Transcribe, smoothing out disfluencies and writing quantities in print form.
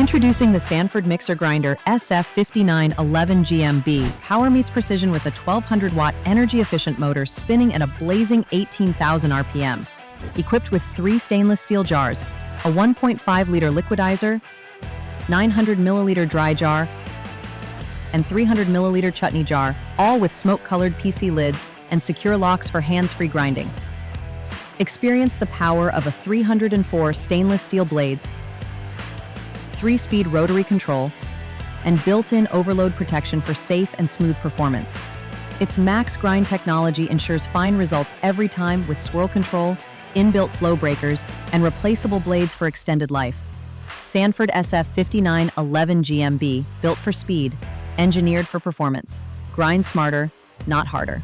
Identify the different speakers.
Speaker 1: Introducing the Sanford Mixer Grinder SF5911GM-B. Power meets precision with a 1200-watt energy-efficient motor spinning at a blazing 18,000 RPM. Equipped with 3 stainless steel jars, a 1.5-liter liquidizer, 900-milliliter dry jar, and 300-milliliter chutney jar, all with smoke-colored PC lids and secure locks for hands-free grinding. Experience the power of a 304 stainless steel blades, 3-speed rotary control, and built-in overload protection for safe and smooth performance. Its max grind technology ensures fine results every time with swirl control, inbuilt flow breakers, and replaceable blades for extended life. Sanford SF5911GM-B, built for speed, engineered for performance. Grind smarter, not harder.